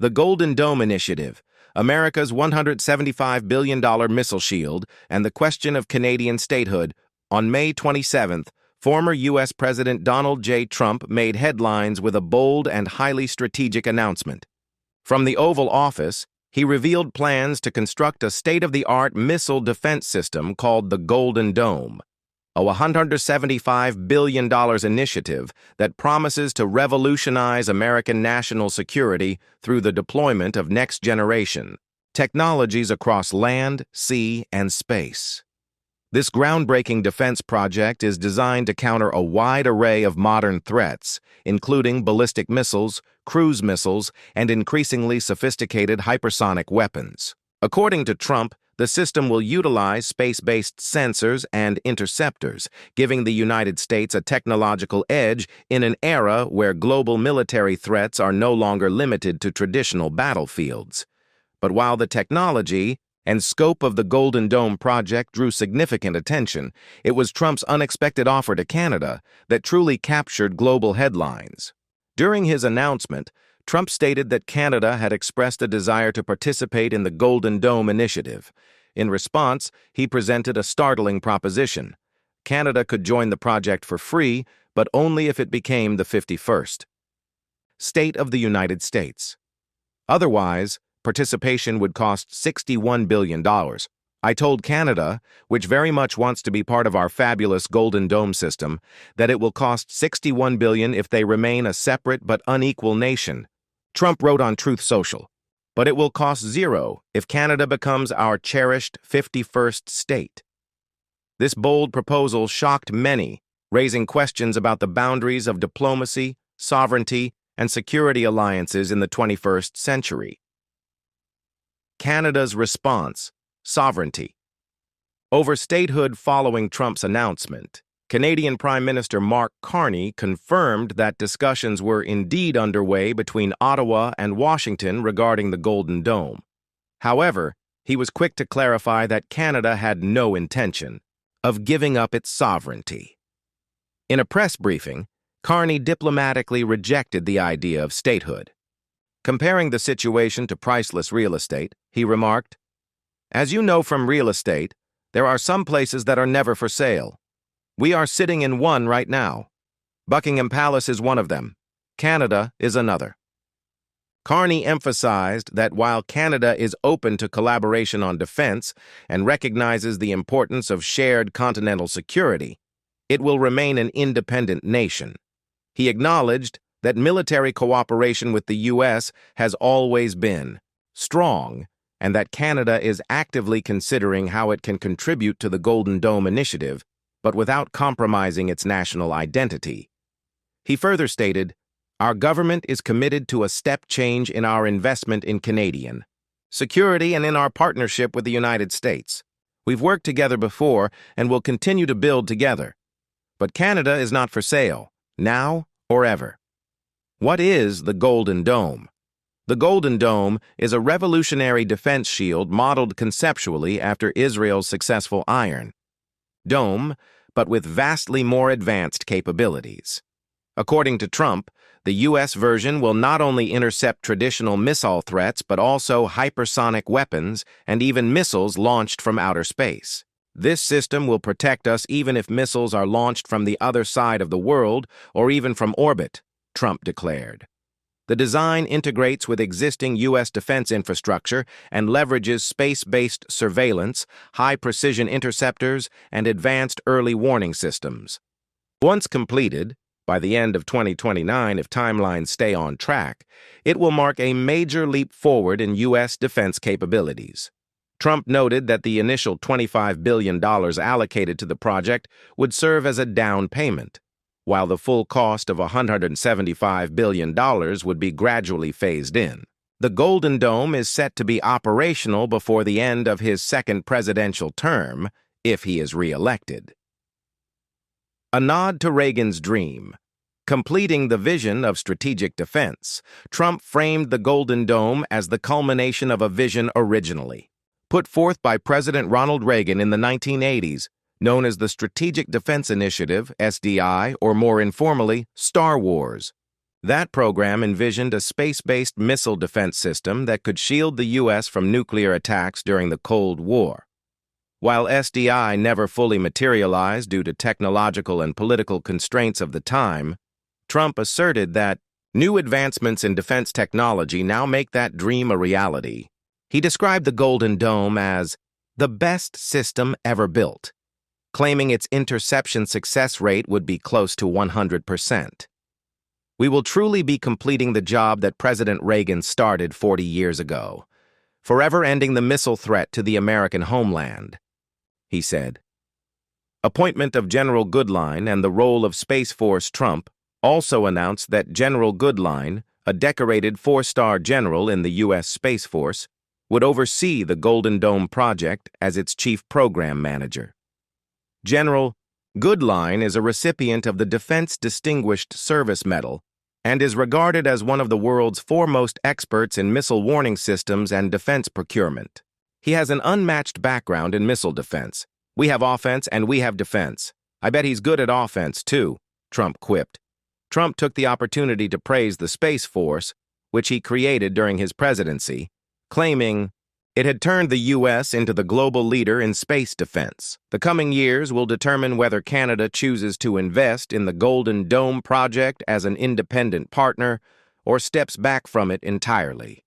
The Golden Dome Initiative, America's $175 billion missile shield, and the question of Canadian statehood. On May 27th, former U.S. President Donald J. Trump made headlines with a bold and highly strategic announcement. From the Oval Office, he revealed plans to construct a state-of-the-art missile defense system called the Golden Dome, a $175 billion initiative that promises to revolutionize American national security through the deployment of next-generation technologies across land, sea, and space. This groundbreaking defense project is designed to counter a wide array of modern threats, including ballistic missiles, cruise missiles, and increasingly sophisticated hypersonic weapons. According to Trump, the system will utilize space-based sensors and interceptors, giving the United States a technological edge in an era where global military threats are no longer limited to traditional battlefields. But while the technology and scope of the Golden Dome project drew significant attention, it was Trump's unexpected offer to Canada that truly captured global headlines. During his announcement, Trump stated that Canada had expressed a desire to participate in the Golden Dome initiative. In response, he presented a startling proposition. Canada could join the project for free, but only if it became the 51st state of the United States. Otherwise, participation would cost $61 billion. I told Canada, which very much wants to be part of our fabulous Golden Dome system, that it will cost $61 billion if they remain a separate but unequal nation. Trump wrote on Truth Social, but it will cost $0 if Canada becomes our cherished 51st state. This bold proposal shocked many, raising questions about the boundaries of diplomacy, sovereignty, and security alliances in the 21st century. Canada's response: sovereignty. Over statehood following Trump's announcement, Canadian Prime Minister Mark Carney confirmed that discussions were indeed underway between Ottawa and Washington regarding the Golden Dome. However, he was quick to clarify that Canada had no intention of giving up its sovereignty. In a press briefing, Carney diplomatically rejected the idea of statehood. Comparing the situation to priceless real estate, he remarked, "As you know from real estate, there are some places that are never for sale. We are sitting in one right now. Buckingham Palace is one of them. Canada is another." Carney emphasized that while Canada is open to collaboration on defense and recognizes the importance of shared continental security, it will remain an independent nation. He acknowledged that military cooperation with the U.S. has always been strong, and that Canada is actively considering how it can contribute to the Golden Dome initiative, but without compromising its national identity. He further stated, "Our government is committed to a step change in our investment in Canadian security and in our partnership with the United States. We've worked together before and will continue to build together. But Canada is not for sale, now or ever." What is the Golden Dome? The Golden Dome is a revolutionary defense shield modeled conceptually after Israel's successful Iron Dome, but with vastly more advanced capabilities. According to Trump, the U.S. version will not only intercept traditional missile threats but also hypersonic weapons and even missiles launched from outer space. This system will protect us even if missiles are launched from the other side of the world or even from orbit, Trump declared. The design integrates with existing U.S. defense infrastructure and leverages space-based surveillance, high-precision interceptors, and advanced early warning systems. Once completed, by the end of 2029 if timelines stay on track, it will mark a major leap forward in U.S. defense capabilities. Trump noted that the initial $25 billion allocated to the project would serve as a down payment, while the full cost of $175 billion would be gradually phased in. The Golden Dome is set to be operational before the end of his second presidential term, if he is re-elected. A nod to Reagan's dream. Completing the vision of strategic defense, Trump framed the Golden Dome as the culmination of a vision originally put forth by President Ronald Reagan in the 1980s, known as the Strategic Defense Initiative, SDI, or more informally, Star Wars. That program envisioned a space-based missile defense system that could shield the U.S. from nuclear attacks during the Cold War. While SDI never fully materialized due to technological and political constraints of the time, Trump asserted that new advancements in defense technology now make that dream a reality. He described the Golden Dome as the best system ever built, claiming its interception success rate would be close to 100%. We will truly be completing the job that President Reagan started 40 years ago, forever ending the missile threat to the American homeland, he said. Appointment of General Goodline and the role of Space Force. Trump also announced that General Goodline, a decorated four-star general in the U.S. Space Force, would oversee the Golden Dome project as its chief program manager. General Goodline is a recipient of the Defense Distinguished Service Medal and is regarded as one of the world's foremost experts in missile warning systems and defense procurement. He has an unmatched background in missile defense. We have offense and we have defense. I bet he's good at offense, too, Trump quipped. Trump took the opportunity to praise the Space Force, which he created during his presidency, claiming it had turned the U.S. into the global leader in space defense. The coming years will determine whether Canada chooses to invest in the Golden Dome project as an independent partner or steps back from it entirely.